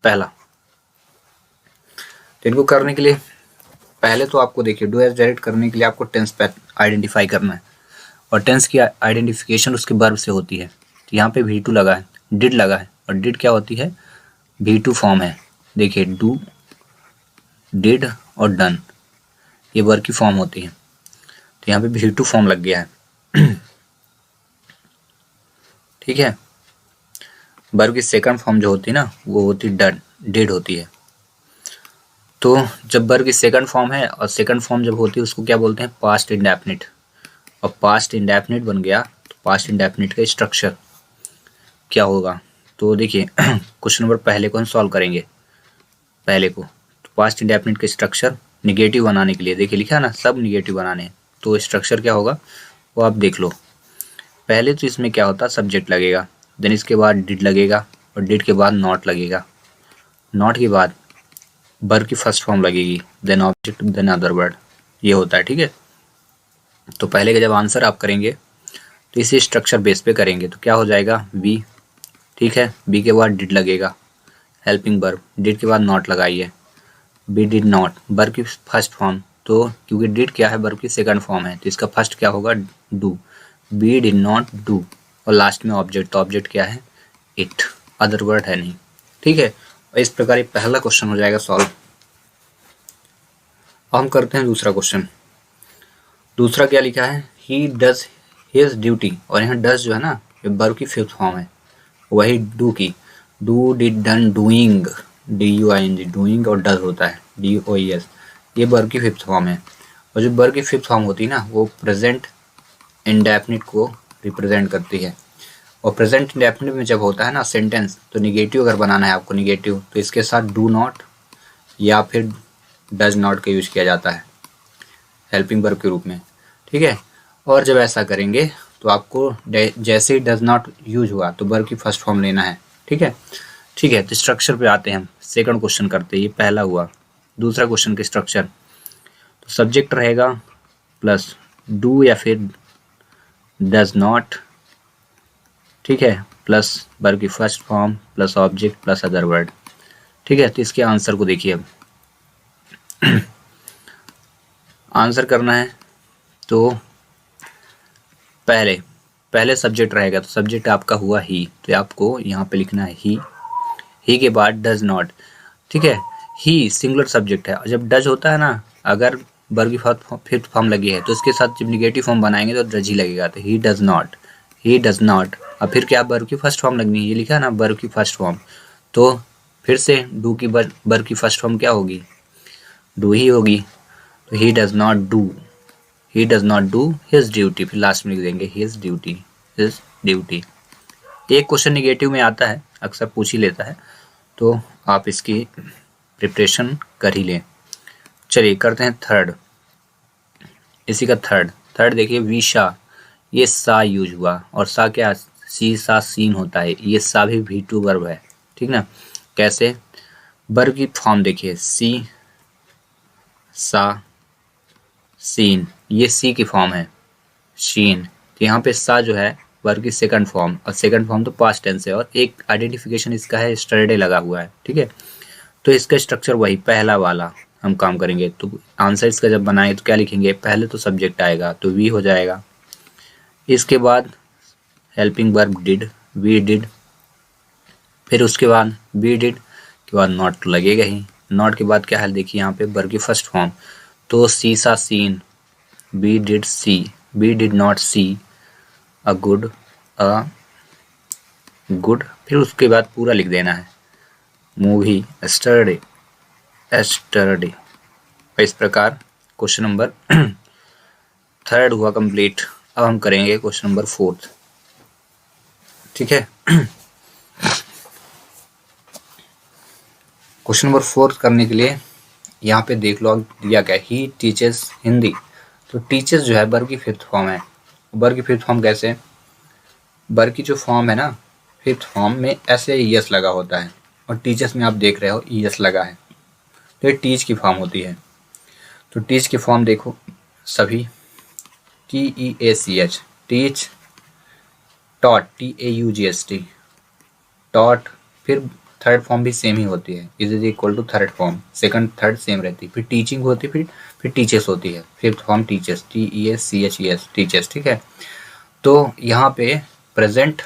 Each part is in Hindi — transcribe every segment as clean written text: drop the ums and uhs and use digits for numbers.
पहला। तो इनको करने के लिए पहले तो आपको देखिए डू एज डायरेक्ट करने के लिए आपको टेंस आइडेंटिफाई करना है, और टेंस की आइडेंटिफिकेशन उसके वर्ब से होती है। तो यहाँ पे V2 लगा है, डिड लगा है, और डिड क्या होती है, V2 फॉर्म है। देखिए डू, डिड और डन ये वर्ब की फॉर्म होती है। तो यहाँ पे V2 फॉर्म लग गया है। ठीक है। वर्ब की सेकंड फॉर्म जो होती है ना वो होती डन, डिड होती है। तो जब वर्ब की सेकंड फॉर्म है और सेकंड फॉर्म जब होती है उसको क्या बोलते हैं, पास्ट इंडेफिनिट। और पास्ट इंडेफिनिट बन गया तो पास्ट इंडेफिनिट का स्ट्रक्चर क्या होगा। तो देखिए क्वेश्चन नंबर पहले को हम सॉल्व करेंगे। पहले को तो पास्ट इंडेफिनिट का स्ट्रक्चर निगेटिव बनाने के लिए देखिए लिखा है ना, सब निगेटिव बनाने हैं। तो स्ट्रक्चर क्या होगा वो आप देख लो। पहले तो इसमें क्या होता है, सब्जेक्ट लगेगा, देन इसके बाद डिड लगेगा, और डिड के बाद नॉट लगेगा, नॉट के बाद वर्ब की फर्स्ट फॉर्म लगेगी, then object, then other word, ये होता है। ठीक है। तो पहले का जब आंसर आप करेंगे तो इसी स्ट्रक्चर बेस पे करेंगे। तो क्या हो जाएगा, बी। ठीक है। बी के बाद डिड लगेगा, हेल्पिंग वर्ब, डिड के बाद नॉट लगाइए, बी डिड नॉट, वर्ब की फर्स्ट फॉर्म। तो क्योंकि डिड क्या है, वर्ब की सेकंड फॉर्म है, तो इसका फर्स्ट क्या होगा, do, be did not do, और लास्ट में ऑब्जेक्ट। तो ऑब्जेक्ट क्या है, इट, अदर वर्ड है नहीं। ठीक है। और इस प्रकार ये पहला क्वेश्चन हो जाएगा सॉल्व। अब हम करते हैं दूसरा क्वेश्चन। दूसरा क्या लिखा है, ही डज हिज ड्यूटी, और यहाँ डज जो है ना ये वर्ब की फिफ्थ फॉर्म है, वही डू की, do did done doing, DUING, doing और डज होता है DOES, ये वर्ब की फिफ्थ फॉर्म है। और जो वर्ब की फिफ्थ फॉर्म होती है ना वो प्रेजेंट इंडेफिनिट को रिप्रेजेंट करती है। और प्रेजेंट इंडेफिनिट में जब होता है ना सेंटेंस, तो निगेटिव अगर बनाना है आपको निगेटिव, तो इसके साथ डू नॉट या फिर डज नॉट का यूज किया जाता है हेल्पिंग वर्ब के रूप में। ठीक है। और जब ऐसा करेंगे तो आपको जैसे ही डज नॉट यूज हुआ तो वर्ब की फर्स्ट फॉर्म लेना है। ठीक है। ठीक है। तो स्ट्रक्चर पे आते हैं हम, सेकंड क्वेश्चन करते हैं, ये पहला हुआ। दूसरा क्वेश्चन के स्ट्रक्चर, तो सब्जेक्ट रहेगा प्लस डू या फिर डज नॉट, ठीक है, प्लस वर्ब की first form plus object plus other word. ठीक है। तो इसके आंसर को देखिए अब आंसर करना है तो पहले पहले सब्जेक्ट रहेगा, तो सब्जेक्ट आपका हुआ ही, तो आपको यहाँ पे लिखना है ही के बाद डज नॉट। ठीक है। ही सिंगुलर सब्जेक्ट है, और जब डज होता है ना, अगर वर्ब की फिफ्थ फॉर्म लगी है तो इसके साथ जब निगेटिव फॉर्म बनाएंगे तो डज ही लगेगा। तो he does not, he does not. अब फिर क्या वर्ब की फर्स्ट फॉर्म लगनी है, ये लिखा है ना वर्ब की फर्स्ट फॉर्म, तो फिर से डू की वर्ब की फर्स्ट फॉर्म क्या होगी, डू ही होगी। तो he does not do, he does not do his duty, फिर लास्ट में लिख देंगे हिज ड्यूटी, हिज ड्यूटी। एक क्वेश्चन निगेटिव में आता है, अक्सर पूछ ही लेता है, तो आप इसकी प्रिपरेशन कर ही लें। चलिए करते हैं थर्ड। इसी का थर्ड देखिए, विशा, ये सा यूज हुआ, और सा क्या, सी सा सीन होता है, ये सा भी V2 वर्ब है। ठीक ना। कैसे, वर्ब की फॉर्म देखिए, सी सा सीन, ये सी की फॉर्म है, शीन। तो यहाँ पे सा जो है वर्ब की सेकंड फॉर्म, और सेकंड फॉर्म तो पास्ट टेंस है, और एक आइडेंटिफिकेशन इसका है स्टरडे लगा हुआ है। ठीक है। तो इसका स्ट्रक्चर वही पहला वाला हम काम करेंगे। तो आंसर इसका जब बनाए तो क्या लिखेंगे, पहले तो सब्जेक्ट आएगा तो वी हो जाएगा, इसके बाद helping verb did, we did, फिर उसके बाद वी डिड के बाद नॉट तो लगेगा ही, नॉट के बाद क्या है देखिए यहाँ पे वर्ब की फर्स्ट फॉर्म, तो see saw seen, we did see, we did not see a good, a good, फिर उसके बाद पूरा लिख देना है, मूवी, स्टरडे, एस्टरडे। इस प्रकार क्वेश्चन नंबर थर्ड हुआ कंप्लीट। अब हम करेंगे क्वेश्चन नंबर फोर्थ। ठीक है। क्वेश्चन नंबर फोर्थ करने के लिए यहाँ पे देख लो दिया क्या, ही टीचेस हिंदी। तो टीचेस जो है वर्ब की फिफ्थ फॉर्म है। वर्ब की फिफ्थ फॉर्म कैसे, वर्ब की जो फॉर्म है ना फिफ्थ फॉर्म में ऐसे ES लगा होता है, और टीचर्स में आप देख रहे हो ES लगा है, तो ये टीच की फॉर्म होती है। तो टीच की फॉर्म देखो सभी, TEACH, teach, taught, TAUGST, taught, फिर थर्ड फॉर्म भी सेम ही होती है, is equal to third form, second third same रहती है, फिर टीचिंग होती है, फिर टीचर्स होती है, fifth form teachers, TEACHES teachers, ठीक है। तो यहाँ पे प्रेजेंट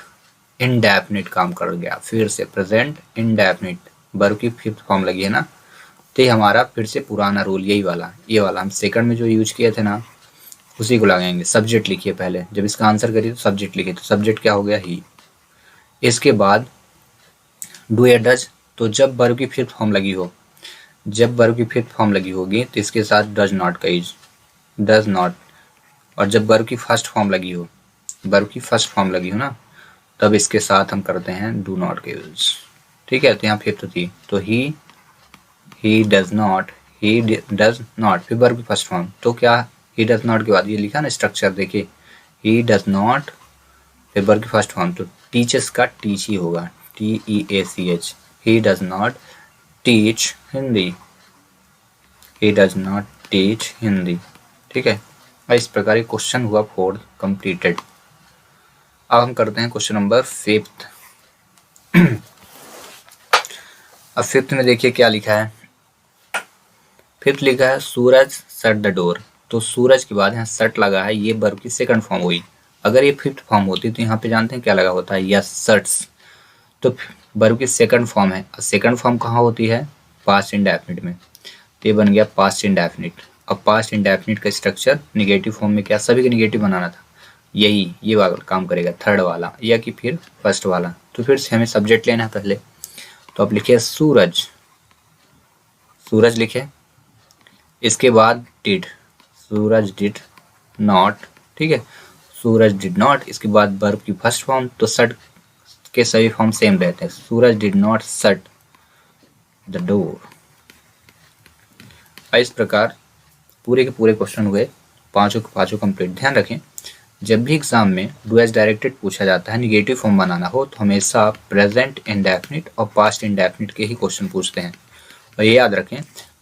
इंडेफिनिट काम कर गया, फिर से प्रेजेंट इंडेफिनिट, वर्ब की फिफ्थ फॉर्म लगी है ना, तो ये हमारा फिर से पुराना रूल यही वाला, ये वाला हम सेकंड में जो यूज किए थे ना उसी को लगाएंगे। सब्जेक्ट लिखिए पहले, जब इसका आंसर करिए तो सब्जेक्ट लिखिए, तो सब्जेक्ट क्या हो गया, ही। इसके बाद डू या डज, तो जब वर्ब की फिफ्थ फॉर्म लगी हो, जब वर्ब की फिफ्थ फॉर्म लगी होगी तो इसके साथ डज नॉट का यूज, डज नॉट। और जब वर्ब की फर्स्ट फॉर्म लगी हो, वर्ब की फर्स्ट फॉर्म लगी हो ना, तब इसके साथ हम करते हैं डू नॉट का यूज, ठीक है। तो यहाँ फिफ्थ थी, तो he does not, he does not, फिर वर्ब की फर्स्ट फॉर्म, तो क्या ही डज नॉट के बाद ये लिखा ना स्ट्रक्चर, देखिए ही डज नॉट, फिर वर्ब की फर्स्ट फॉर्म, तो टीचर्स का टीच ही होगा, TEACH, he does not teach Hindi, he does not teach Hindi, ठीक है। इस प्रकार ये क्वेश्चन हुआ फोर्थ कंप्लीटेड। अब हम करते हैं क्वेश्चन नंबर फिफ्थ। अब फिफ्थ में देखिए क्या लिखा है, फिफ्थ लिखा है सूरज शट द डोर, तो सूरज के बाद यहाँ शट लगा है, ये वर्ब की सेकंड फॉर्म हुई। अगर ये फिफ्थ फॉर्म होती तो यहाँ पे जानते हैं क्या लगा होता है, यस शट्स, तो वर्ब की सेकंड फॉर्म है। सेकंड फॉर्म कहाँ होती है, पास्ट इंडेफिनिट में, तो ये बन गया पास्ट इंडेफिनिट। अब पास्ट इंडेफिनिट का स्ट्रक्चर निगेटिव फॉर्म में क्या, सभी को निगेटिव बनाना था, यही ये वाला काम करेगा, थर्ड वाला या कि फिर फर्स्ट वाला। तो फिर से हमें सब्जेक्ट लेना है पहले, तो अब लिखे सूरज, सूरज लिखे, इसके बाद डिड, सूरज डिड नॉट, ठीक है, सूरज डिड नॉट, इसके बाद वर्ब की फर्स्ट फॉर्म, तो शट के सभी फॉर्म सेम रहते हैं, Suraj did not shut the door. इस प्रकार पूरे के पूरे क्वेश्चन हुए, पांचों के पांचों कंप्लीट। ध्यान रखें, जब भी एग्जाम में डू एज डायरेक्टेड पूछा जाता है, निगेटिव फॉर्म बनाना हो, तो हमेशा प्रेजेंट इंडेफिनिट और पास्ट इंडेफिनिट के ही क्वेश्चन पूछते हैं। और ये याद रखें,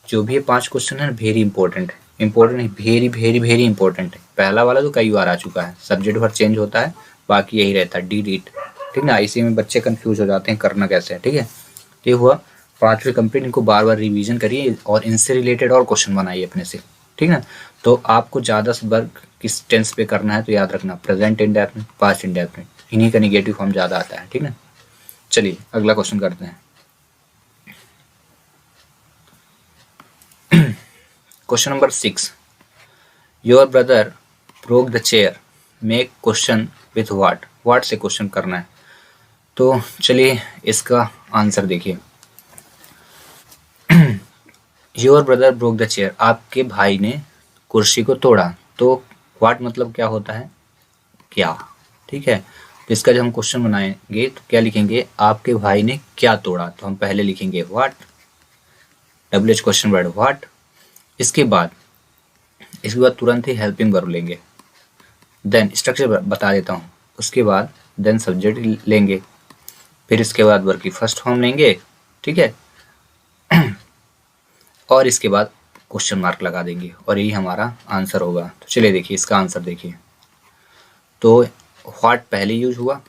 जो भी ये 5 क्वेश्चन है वेरी इंपॉर्टेंट है, इंपॉर्टेंट है, वेरी वेरी वेरी इंपॉर्टेंट है। पहला वाला तो कई बार आ चुका है, सब्जेक्ट भर चेंज होता है, बाकी यही रहता है डी डीट, ठीक ना। इसी में बच्चे कंफ्यूज हो जाते हैं करना कैसे है, ठीक है। ये हुआ 5वें कंप्लीट, इनको बार बार रिवीजन करिए और इनसे रिलेटेड और क्वेश्चन बनाइए अपने से, ठीक ना। तो आपको ज़्यादा से वर्क किस टेंस पे करना है तो याद रखना, प्रेजेंट इंडेफिनिट, पास्ट इंडेफिनिट, इन्हीं का निगेटिव फॉर्म ज़्यादा आता है, ठीक ना। चलिए अगला क्वेश्चन करते हैं। Question number 6, your brother broke the chair, make question with what, what से क्वेश्चन करना है। तो चलिए इसका आंसर देखिए, your brother broke the chair, आपके भाई ने कुर्सी को तोड़ा, तो व्हाट मतलब क्या होता है, क्या, ठीक है। तो इसका जब हम क्वेश्चन बनाएंगे तो क्या लिखेंगे, आपके भाई ने क्या तोड़ा, तो हम पहले लिखेंगे what, WH question word what. इसके बाद तुरंत ही हेल्पिंग वर्ब लेंगे, देन स्ट्रक्चर बता देता हूँ, उसके बाद देन सब्जेक्ट लेंगे, फिर इसके बाद वर्ब की फर्स्ट फॉर्म लेंगे, ठीक है, और इसके बाद क्वेश्चन मार्क लगा देंगे और यही हमारा आंसर होगा। तो चलिए देखिए इसका आंसर देखिए, तो व्हाट पहले यूज हुआ,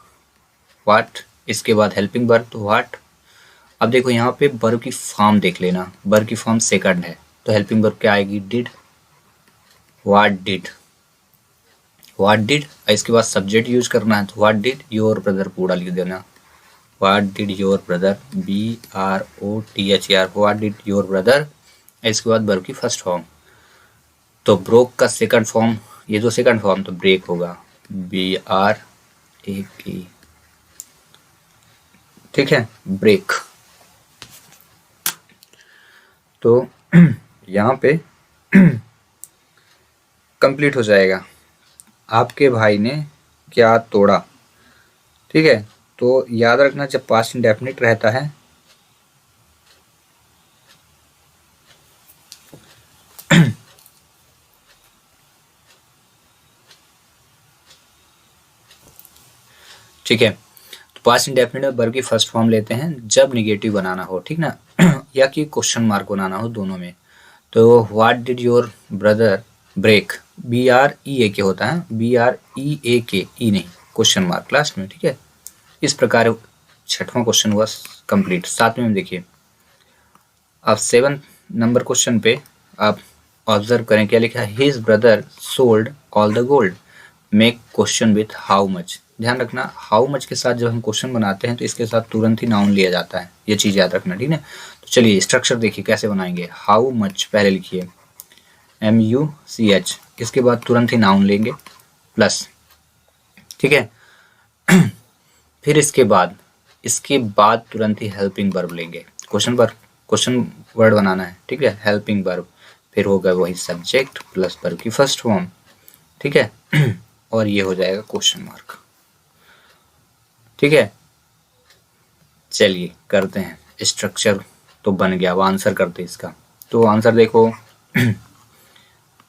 व्हाट, इसके बाद हेल्पिंग वर्ब तो व्हाट। अब देखो यहाँ पे वर्ब की फॉर्म देख लेना, वर्ब की फॉर्म सेकंड है, तो हेल्पिंग वर्ब क्या आएगी, did, what did, what did. इसके बाद सब्जेक्ट यूज करना है, तो व्हाट डिड योर ब्रदर पूरा लिख देना, what did your brother, BROTHER, what did your brother. इसके बाद वर्ब की फर्स्ट फॉर्म, तो ब्रोक का सेकंड फॉर्म, ये तो सेकंड फॉर्म तो ब्रेक होगा, BRAK, ठीक है, ब्रेक। तो यहाँ पे कंप्लीट हो जाएगा, आपके भाई ने क्या तोड़ा, ठीक है। तो याद रखना जब पास्ट इंडेफिनिट रहता है ठीक है, तो पास्ट इंडेफिनिट में वर्ब की फर्स्ट फॉर्म लेते हैं जब निगेटिव बनाना हो, ठीक ना, या कि क्वेश्चन मार्क बनाना हो, दोनों में। तो what did your brother break, BREAK होता है, BREAK, ई नहीं, क्वेश्चन मार्क लास्ट में, ठीक है। इस प्रकार 6वां क्वेश्चन हुआ कंप्लीट। 7वें में देखिए, अब 7 नंबर क्वेश्चन पे आप ऑब्जर्व करें क्या लिखा है, his brother sold all the gold, make question with how much. ध्यान रखना, हाउ मच के साथ जब हम क्वेश्चन बनाते हैं तो इसके साथ तुरंत ही नाउन लिया जाता है, ये चीज याद रखना, ठीक है। तो चलिए स्ट्रक्चर देखिए कैसे बनाएंगे। हाउ मच पहले लिखिए MUCH, इसके बाद तुरंत ही नाउन लेंगे प्लस, ठीक है। फिर इसके बाद तुरंत ही हेल्पिंग वर्ब लेंगे, क्वेश्चन वर्ड बनाना है, ठीक है, हेल्पिंग वर्ब। फिर होगा वही सब्जेक्ट प्लस वर्ब की फर्स्ट फॉर्म, ठीक है। और ये हो जाएगा क्वेश्चन मार्क, ठीक है। चलिए करते हैं, स्ट्रक्चर तो बन गया, अब आंसर करते हैं इसका। तो आंसर देखो,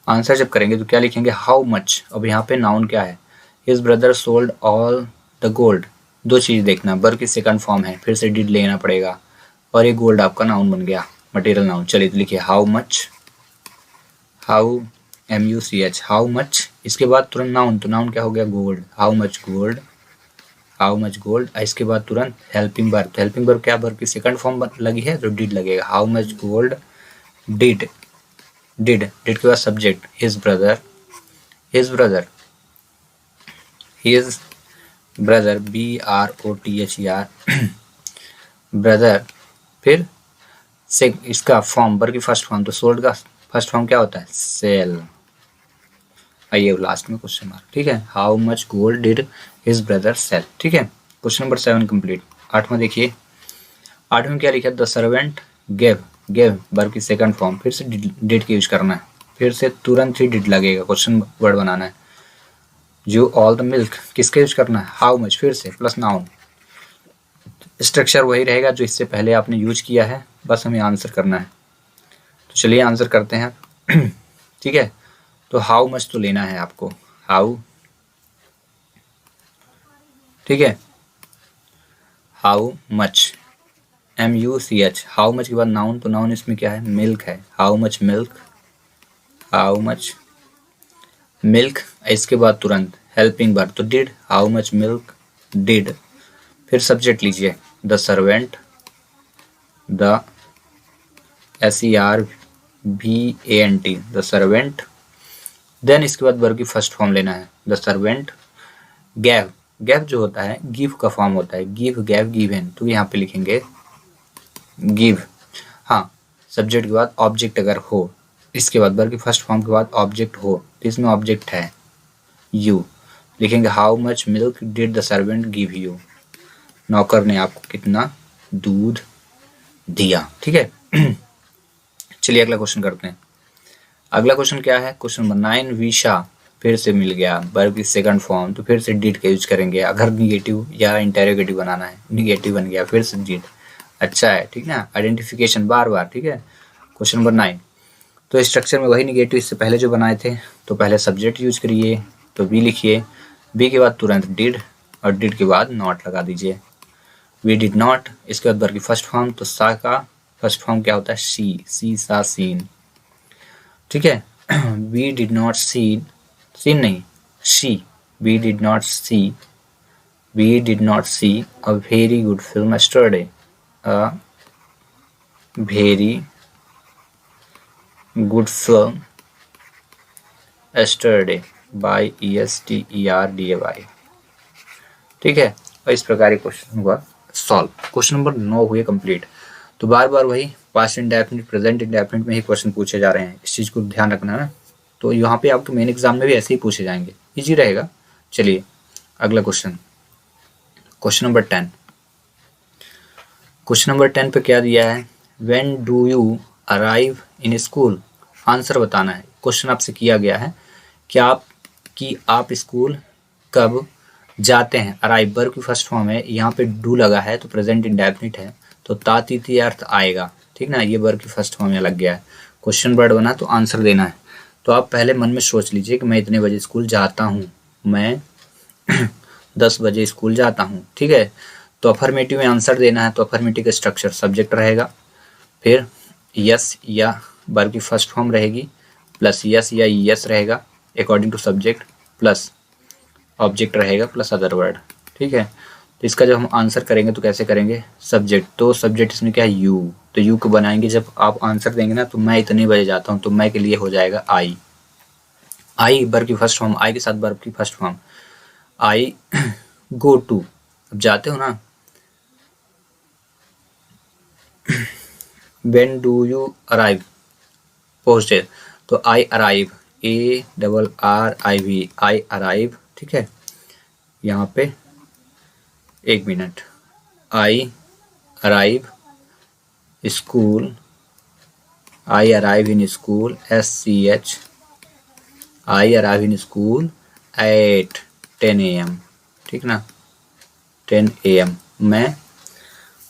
आंसर जब करेंगे तो क्या लिखेंगे, हाउ मच। अब यहाँ पे नाउन क्या है, his brother sold all the gold. दो चीज देखना, वर्ब की सेकंड फॉर्म है, फिर से डिड लेना पड़ेगा, और ये गोल्ड आपका नाउन बन गया, मटेरियल नाउन। चलिए तो लिखिए how much, how MUCH, how much. इसके बाद तुरंत नाउन, तो नाउन क्या हो गया, gold, how much gold, how much gold. इसके बाद तुरंत हेल्पिंग वर्ब, हेल्पिंग वर्ब क्या, वर्ब की सेकंड फॉर्म लगी है तो डिड लगेगा, how much gold did, did के बाद subject his brother, his brother, his brother BROTHER brother. फिर से इसका फॉर्म, वर्ब की फर्स्ट फॉर्म, तो सोल्ड का फर्स्ट फॉर्म क्या होता है, सेल। आइए लास्ट में क्वेश्चन मार्क, ठीक है। How much gold did his brother sell, ठीक है। Question number 7 complete. 8वां देखिए, 8वें में क्या लिखा है, the servant gave, gave verb की सेकंड फॉर्म, फिर से डिड की यूज करना है, फिर से तुरंत ही डिड लगेगा, क्वेश्चन वर्ड बनाना है। जो ऑल द मिल्क किसका यूज करना है, हाउ मच, फिर से प्लस नाउन। स्ट्रक्चर वही रहेगा जो इससे पहले आपने यूज किया है, बस हमें आंसर करना है। तो चलिए आंसर करते हैं। ठीक है, तो हाउ मच तो लेना है आपको, हाउ, ठीक है, how much MUCH, how much के बाद नाउन, तो नाउन इसमें क्या है, मिल्क है, how much milk, how much milk. इसके बाद तुरंत हेल्पिंग वर्ब, तो did, how much milk did. फिर सब्जेक्ट लीजिए, the servant, the SERVANT, the servant. Then इसके बाद वर्ब की फर्स्ट फॉर्म लेना है, द सर्वेंट गैव, गैव जो होता है गिव का फॉर्म होता है, गिव गैव गिवन, तो यहाँ पे लिखेंगे गिव। हाँ, सब्जेक्ट के बाद ऑब्जेक्ट अगर हो, इसके बाद वर्ब की फर्स्ट फॉर्म के बाद ऑब्जेक्ट हो, तो इसमें ऑब्जेक्ट है यू, लिखेंगे how much milk did the servant give you, नौकर ने आपको कितना दूध दिया, ठीक है। चलिए अगला क्वेश्चन करते हैं। अगला क्वेश्चन क्या है, क्वेश्चन नंबर 9, विशा, फिर से मिल गया, वर्ब की सेकंड फॉर्म, तो फिर से डिड का यूज करेंगे, अगर निगेटिव या इंटेरोगेटिव बनाना है, निगेटिव बन गया, फिर से डिड, अच्छा है, ठीक ना, आइडेंटिफिकेशन बार बार, ठीक है। क्वेश्चन नंबर 9, तो स्ट्रक्चर में वही निगेटिव इससे पहले जो बनाए थे, तो पहले सब्जेक्ट यूज करिए, तो बी लिखिए, बी के बाद तुरंत डिड, और डिड के बाद नॉट लगा दीजिए, वी डिड नॉट। इसके बाद वर्ब की फर्स्ट फॉर्म, तो सा का फर्स्ट फॉर्म क्या होता है, सी सा सीन, ठीक है। We did not seen, seen नहीं, she, we did not see a very good film yesterday, a very good film yesterday Y ESTERDAY, ठीक है। और इस प्रकार ये क्वेश्चन हुआ सॉल्व। क्वेश्चन नंबर 9 हुए कंप्लीट। तो बार बार वही पास्ट इंडेफिनिट प्रेजेंट इंडेफिनिट में ही क्वेश्चन पूछे जा रहे हैं, इस चीज को ध्यान रखना है। तो यहाँ पे आपके मेन एग्जाम में भी ऐसे ही पूछे जाएंगे, इजी रहेगा। चलिए अगला question, question number 10। Question number 10 पे क्या दिया है, when do you arrive in school, answer बताना है। क्वेश्चन आपसे किया गया है कि आप स्कूल कब जाते हैं। अराइव वर्ब की फर्स्ट फॉर्म है, यहाँ पे डू लगा है तो प्रेजेंट इंडेफिनिट है, तो तातीती अर्थ आएगा, ठीक ना, ये वर्ब की फर्स्ट फॉर्म यहाँ लग गया है। क्वेश्चन वर्ड बना तो आंसर देना है। तो आप पहले मन में सोच लीजिए कि मैं इतने बजे स्कूल जाता हूँ, मैं 10 बजे स्कूल जाता हूँ, ठीक है। तो अफर्मेटिव में आंसर देना है, तो अफर्मेटिव का स्ट्रक्चर सब्जेक्ट रहेगा, फिर यस या वर्ब की फर्स्ट फॉर्म रहेगी, प्लस यस या यस रहेगा according to subject, plus object रहेगा, प्लस अदर वर्ड, ठीक है। तो इसका जब हम आंसर करेंगे तो कैसे करेंगे, सब्जेक्ट, तो सब्जेक्ट इसमें क्या है, यू, तो यू को बनाएंगे, जब आप आंसर देंगे ना तो मैं इतने बजे जाता हूँ, तो मैं के लिए हो जाएगा आई, आई वर्ब की फर्स्ट फॉर्म, आई के साथ वर्ब की first form, I go to, अब जाते हो ना, व्हेन डू यू अराइव, पहुंचते, तो आई अराइव, ARRIV, आई अराइव, ठीक है, यहाँ पे एक minute, I arrive school, I arrive in school, SCH, I arrive in school eight 10 AM, ठीक ना, 10 AM, मैं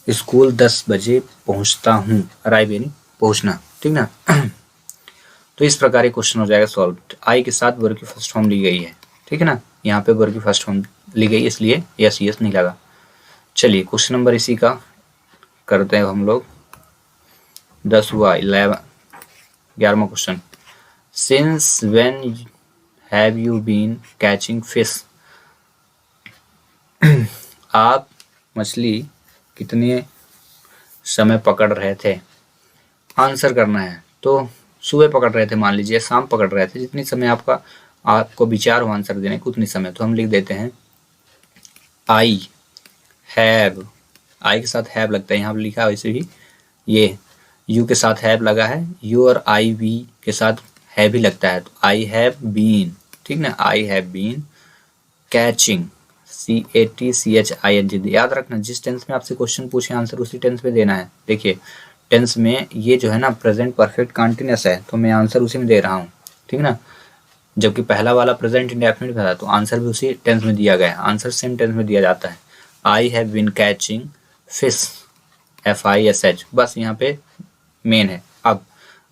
स्कूल 10 बजे पहुंचता हूँ, अराइव यानी पहुंचना, ठीक ना। तो इस प्रकार ये क्वेश्चन हो जाएगा सॉल्व। आई के साथ वर्ब की फर्स्ट फॉर्म ली गई है, ठीक है ना, यहाँ पे वर्ब की फर्स्ट फॉर्म ली गई इसलिए यस नहीं लगा। चलिए क्वेश्चन नंबर इसी का करते हैं हम लोग, 10 हुआ, 11वां question, since when have you been catching fish, आप मछली कितने समय पकड़ रहे थे, आंसर करना है, तो सुबह पकड़ रहे थे, मान लीजिए शाम पकड़ रहे थे, जितनी समय आपको विचार हो आंसर देने को उतनी समय, तो हम लिख देते हैं आई हैव, आई के साथ हैव लगता है, यहाँ पर लिखा है वैसे ही, ये यू के साथ हैव लगा है, यू और आई वी के साथ हैव भी लगता है, तो आई हैव बीन, ठीक ना, I have been catching, CATCHING, याद रखना जिस टेंस में आपसे क्वेश्चन पूछे आंसर उसी टेंस में देना है। देखिए टेंस में ये जो है ना प्रेजेंट परफेक्ट कंटिन्यूअस है, तो मैं आंसर उसी में दे रहा हूँ, ठीक ना, जबकि पहला वाला प्रेजेंट इंडेफिनिट था तो आंसर भी उसी टेंस में दिया गया है, आंसर सेम टेंस में दिया जाता है। I have been catching fish, FISH, बस यहाँ पे मेन है। अब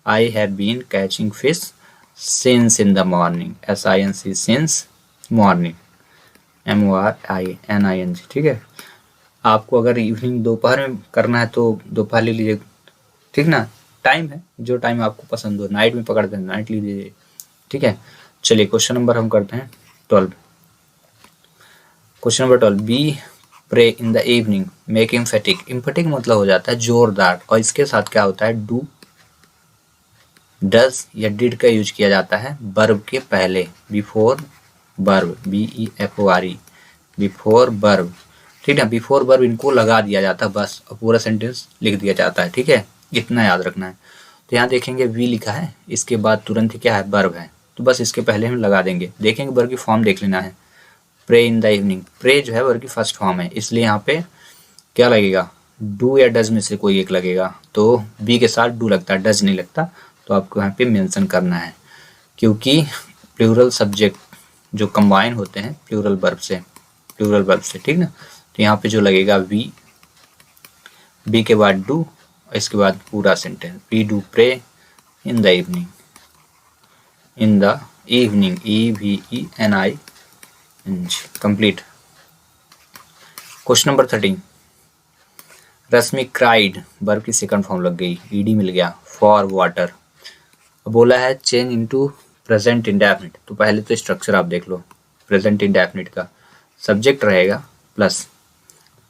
I have been catching fish since in the morning, SINC, since morning, MORNING, ठीक है। आपको अगर इवनिंग दोपहर में करना है तो दोपहर ले लीजिए, ठीक ना, टाइम है जो टाइम आपको पसंद हो, नाइट में पकड़ते हैं नाइट ले लीजिए, ठीक है। चलिए क्वेश्चन नंबर हम करते हैं 12, question number 12, be pray in the evening make emphatic, emphatic मतलब हो जाता है जोरदार, और इसके साथ क्या होता है, डू, डज या डिड का यूज किया जाता है वर्ब के पहले, before verb, BEFORE, before verb, ठीक है, बिफोर वर्ब इनको लगा दिया जाता है बस, और पूरा सेंटेंस लिख दिया जाता है, ठीक है, इतना याद रखना है। तो यहाँ देखेंगे वी लिखा है, इसके बाद तुरंत ही क्या है, वर्ब है, तो बस इसके पहले हम लगा देंगे। देखेंगे वर्ब की फॉर्म देख लेना है, pray in the evening, pray जो है वर्ब की फर्स्ट फॉर्म है, इसलिए यहाँ पे क्या लगेगा, डू या डज में से कोई एक लगेगा, तो बी के साथ डू लगता है, डज नहीं लगता, तो आपको यहाँ पे मेंशन करना है, क्योंकि प्लूरल सब्जेक्ट जो कंबाइन होते हैं प्लूरल वर्ब से, ठीक ना, तो यहाँ पे जो लगेगा वी, बी के बाद डू, इसके बाद पूरा sentence, we do pray in the evening, in the evening, EVENING, complete. Question number 13, Rashmi cried, verb की सेकंड फॉर्म लग गई, ED मिल गया, फॉर वाटर, बोला है चेंज इनटू प्रेजेंट इंडेफिनिट, तो पहले तो स्ट्रक्चर आप देख लो, प्रेजेंट इंडेफिनिट का सब्जेक्ट रहेगा प्लस,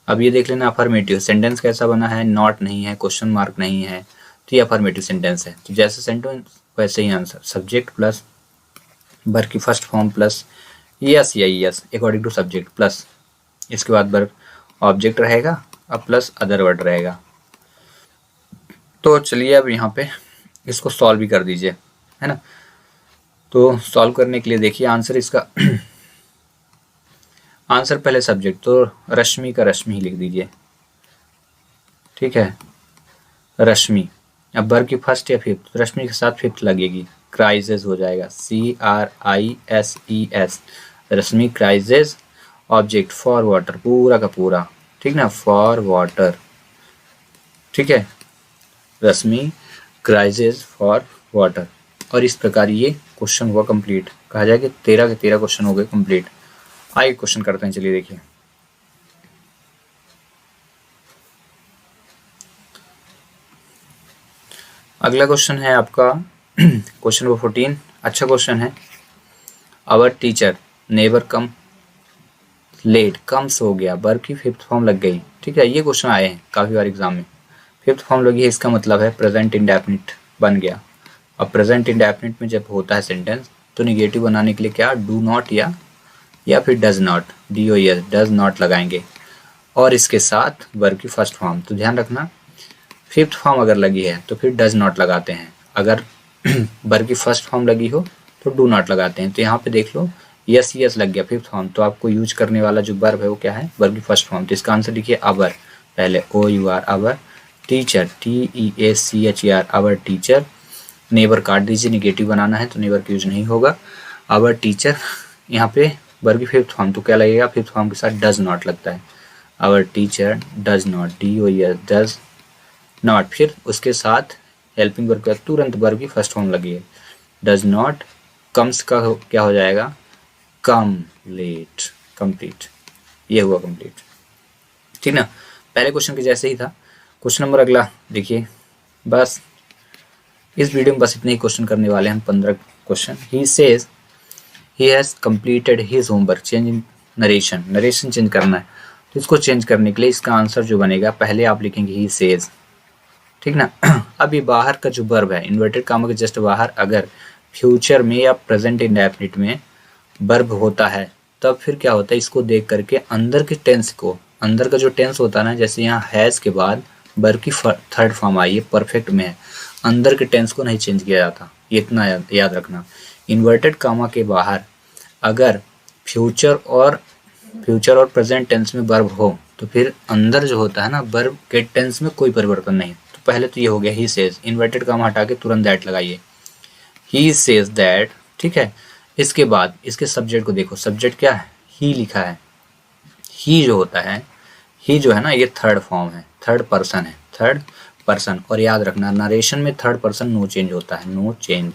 अब ये देख लेना अफर्मेटिव सेंटेंस कैसा बना है, नॉट नहीं है, क्वेश्चन मार्क नहीं है, तो ये अफर्मेटिव सेंटेंस है, तो जैसे सेंटेंस वैसे ही आंसर, सब्जेक्ट प्लस वर्ब की फर्स्ट फॉर्म प्लस यस या es according to subject plus, इसके बाद वर्ब ऑब्जेक्ट रहेगा अब प्लस अदर वर्ड रहेगा। तो चलिए अब यहाँ पे इसको सॉल्व भी कर दीजिए, है ना। तो सॉल्व करने के लिए देखिए आंसर इसका आंसर पहले सब्जेक्ट, तो रश्मि का रश्मि ही लिख दीजिए, ठीक है, रश्मि, अब वर्ब की फर्स्ट या फिफ्थ, रश्मि के साथ फिफ्थ लगेगी, क्राइजेस हो जाएगा, CRISES, Rashmi crises, object for water, पूरा का पूरा, ठीक ना, फॉर वाटर, ठीक है, रश्मि क्राइजेस फॉर वाटर, और इस प्रकार ये क्वेश्चन हुआ कंप्लीट, कहा जाए कि 13 के 13 क्वेश्चन हो गए कंप्लीट। आइए क्वेश्चन करते हैं, चलिए देखिए, अगला क्वेश्चन है आपका क्वेश्चन नंबर 14, अच्छा क्वेश्चन है, our teacher never come late comes हो गया, वर्ब की फिफ्थ फॉर्म लग गई। ठीक है, ये क्वेश्चन आए हैं काफ़ी बार एग्जाम में। फिफ्थ फॉर्म लगी है, इसका मतलब है प्रेजेंट इंडेफिनिट बन गया। अब प्रेजेंट इंडेफिनिट में जब होता है सेंटेंस तो निगेटिव बनाने के लिए क्या डू नॉट या फिर does not, D O S, does not लगाएंगे और इसके साथ वर्ब की फर्स्ट फॉर्म। तो ध्यान रखना, फिफ्थ फॉर्म अगर लगी है तो फिर डज नॉट लगाते हैं, अगर वर्ब की फर्स्ट फॉर्म लगी हो तो डू नॉट लगाते हैं। तो यहाँ पे देख लो यस यस लग गया फिफ्थ फॉर्म, तो आपको यूज करने वाला जो वर्ब है वो क्या है, वर्ब की फर्स्ट फॉर्म। तो इसका आंसर लिखिए अवर, पहले O U R, our, teacher, T E A C H E R, our teacher. Neighbour काट दीजिए, निगेटिव बनाना है तो नेबर का यूज नहीं होगा। अवर टीचर, यहाँ पे वर्ब की फिफ्थ फॉर्म तो क्या लगेगा, फिफ्थ फॉर्म के साथ डज नॉट लगता है। Our teacher does not, D O S, does not, फिर उसके साथ हेल्पिंग वर्ब का तुरंत वर्ब की फर्स्ट फॉर्म लगी है, डज नॉट। कम्स का क्या हो जाएगा, कम लेट, कंप्लीट, ये हुआ कंप्लीट। ठीक ना, पहले क्वेश्चन के जैसे ही था। क्वेश्चन नंबर अगला देखिए, बस इस वीडियो में बस इतने ही क्वेश्चन करने वाले हैं हम, 15 question. He says he has completed his homework, change in narration, narration change करना है तो इसको चेंज करने के लिए इसका आंसर जो बनेगा, पहले आप लिखेंगे ही सेज। ठीक ना, अब ये बाहर का जो वर्ब है इन्वर्टेड कामा के जस्ट बाहर अगर फ्यूचर में या प्रेजेंट इंडेफिनिट में वर्ब होता है तब फिर क्या होता है, इसको देख करके अंदर के टेंस को, अंदर का जो टेंस होता है ना, जैसे यहाँ हैज़ के बाद वर्ब की थर्ड फॉर्म आई है, परफेक्ट में है, अंदर के टेंस को नहीं चेंज किया जाता, ये इतना याद रखना। इन्वर्टेड कामा के बाहर अगर फ्यूचर और प्रेजेंट टेंस में वर्ब हो तो फिर अंदर जो होता है ना वर्ब के टेंस में कोई परिवर्तन नहीं। तो पहले तो ये हो गया ही सेज, इन्वर्टेड कामा हटा के तुरंत दैट लगाइए, ही सेज दैट। ठीक है, इसके बाद इसके सब्जेक्ट को देखो, सब्जेक्ट क्या है, ही लिखा है। ही जो होता है, ही जो है ना ये थर्ड फॉर्म है, थर्ड पर्सन है, थर्ड पर्सन। और याद रखना नरेशन में थर्ड पर्सन नो चेंज होता है, नो चेंज,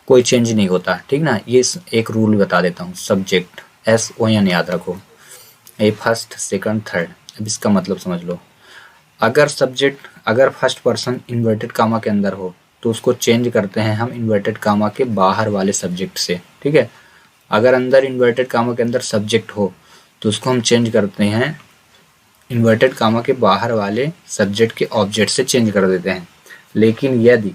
कोई चेंज नहीं होता। ठीक ना, ये एक रूल बता देता हूँ, सब्जेक्ट एस ओ एन याद रखो, ये फर्स्ट सेकंड थर्ड। अब इसका मतलब समझ लो, अगर सब्जेक्ट अगर फर्स्ट पर्सन इन्वर्टेड कामा के अंदर हो तो उसको चेंज करते हैं हम इन्वर्टेड कामा के बाहर वाले सब्जेक्ट से। ठीक है, अगर अंदर इन्वर्टेड कामा के अंदर सब्जेक्ट हो तो उसको हम चेंज करते हैं इन्वर्टेड कामा के बाहर वाले सब्जेक्ट के ऑब्जेक्ट से चेंज कर देते हैं। लेकिन यदि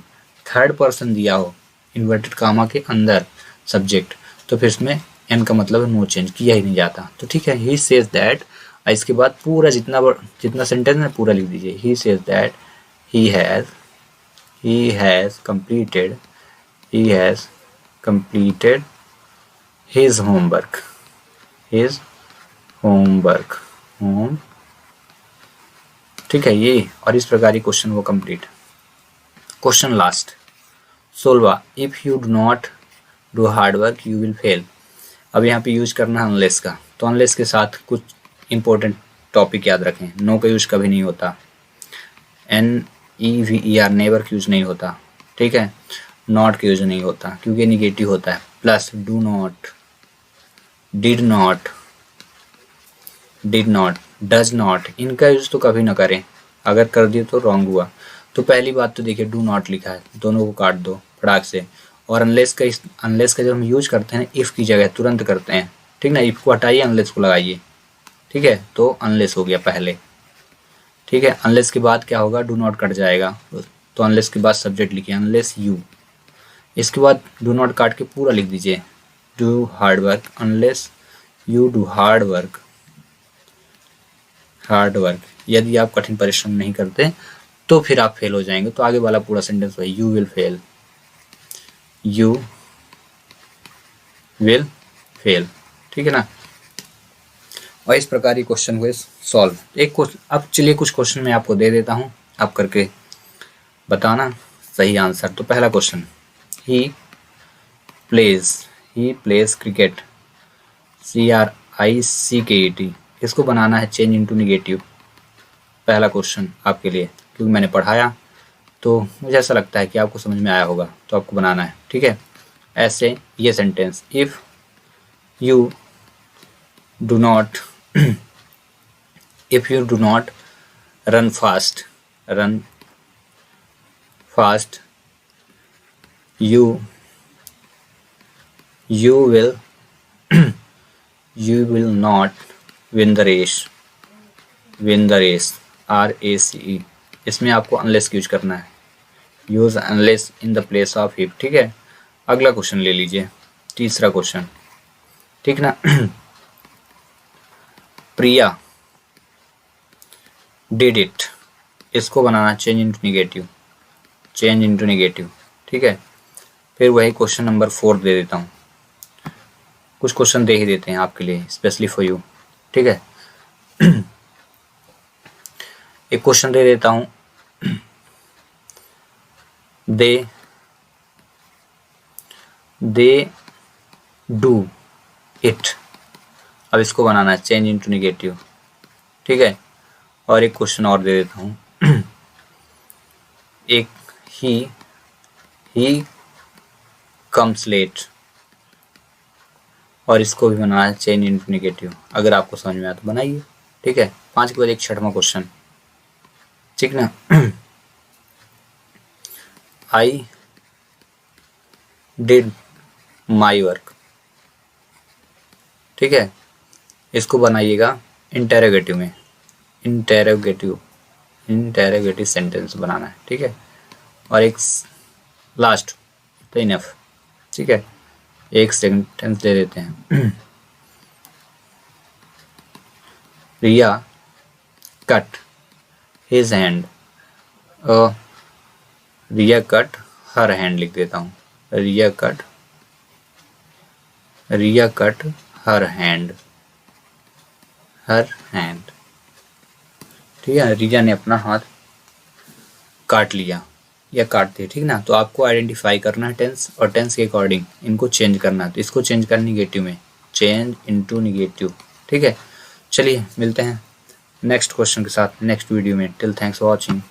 थर्ड पर्सन दिया हो इन्वर्टेड कामा के अंदर सब्जेक्ट तो फिर इसमें एन का मतलब नो चेंज, किया ही नहीं जाता। तो ठीक है, ही सेज दैट, इसके बाद पूरा जितना सेंटेंस है पूरा लिख दीजिए, he says that he has completed his homework, home. ठीक है, ये और इस प्रकार क्वेश्चन वो complete. Question last 16, if you do not do hard work you will fail. अब यहाँ पे यूज करना है अनलेस का, तो अनलेस के साथ कुछ इंपॉर्टेंट टॉपिक याद रखें। नो का यूज कभी नहीं होता, NEVER नेवर का यूज नहीं होता। ठीक है, नॉट का यूज नहीं होता क्योंकि निगेटिव होता है। Plus do not, did not, does not, इनका यूज तो कभी ना करें, अगर कर दिए तो रॉन्ग हुआ। तो पहली बात तो देखिए डू नॉट लिखा है, दोनों को काट दो फटाक से। और अनलेस का जब हम यूज करते हैं इफ़ की जगह तुरंत करते हैं। ठीक ना, इफ़ को हटाइए अनलेस को लगाइए। ठीक है, तो अनलेस हो गया पहले। ठीक है, अनलेस के बाद क्या होगा, डू नॉट कट जाएगा, तो अनलेस के बाद सब्जेक्ट लिखिए अनलेस यू। इसके बाद डू नॉट काट के पूरा लिख दीजिए, do hard work, unless you do hard work. यदि आप कठिन परिश्रम नहीं करते तो फिर आप फेल हो जाएंगे। तो आगे वाला पूरा सेंटेंस है यू विल फेल। ठीक है ना, और इस प्रकार ये क्वेश्चन हुए सॉल्व। अब चलिए कुछ क्वेश्चन मैं आपको दे देता हूँ, आप करके बताना सही आंसर। तो पहला question, he plays cricket, CRICKET, इसको बनाना है चेंज इनटू निगेटिव। पहला क्वेश्चन आपके लिए, क्योंकि मैंने पढ़ाया तो मुझे ऐसा लगता है कि आपको समझ में आया होगा, तो आपको बनाना है। ठीक है, ऐसे ये sentence, if you do not run fast you will you will not win the race, win the race, RACE, इसमें आपको अनलेस यूज करना है, use unless in the place of if. ठीक है, अगला क्वेश्चन ले लीजिए, तीसरा क्वेश्चन, ठीक ना। प्रिया डिड इट, इसको बनाना change into negative, change into negative. ठीक है, फिर वही क्वेश्चन नंबर 4 दे देता हूँ, कुछ क्वेश्चन दे ही देते हैं आपके लिए स्पेशली फॉर यू। ठीक है, एक क्वेश्चन दे देता हूँ, दे डू इट, अब इसको बनाना है चेंज इनटू निगेटिव। ठीक है, और एक क्वेश्चन और दे देता हूँ, एक ही कम्स लेट, और इसको भी बनाना है चेंज इनटू निगेटिव। अगर आपको समझ में आया तो बनाइए। ठीक है, 5 के बाद एक 6वां क्वेश्चन, ठीक ना। आई डिड माई वर्क, ठीक है, इसको बनाइएगा इंटेरोगेटिव में, इंटेरोगेटिव सेंटेंस बनाना है। ठीक है, और एक लास्ट तो इनफ। ठीक है, एक सेंटेंस दे देते हैं, रिया कट हिज हैंड, रिया कट हर हैंड लिख देता हूँ, रिया कट हर हैंड, ठीक है, रिया ने अपना हाथ काट लिया या काट दिया। ठीक ना, तो आपको आइडेंटिफाई करना है टेंस, और टेंस के अकॉर्डिंग इनको चेंज करना है। तो इसको चेंज करना निगेटिव में, चेंज इनटू निगेटिव। ठीक है, चलिए मिलते हैं नेक्स्ट क्वेश्चन के साथ नेक्स्ट वीडियो में। Till thanks for watching.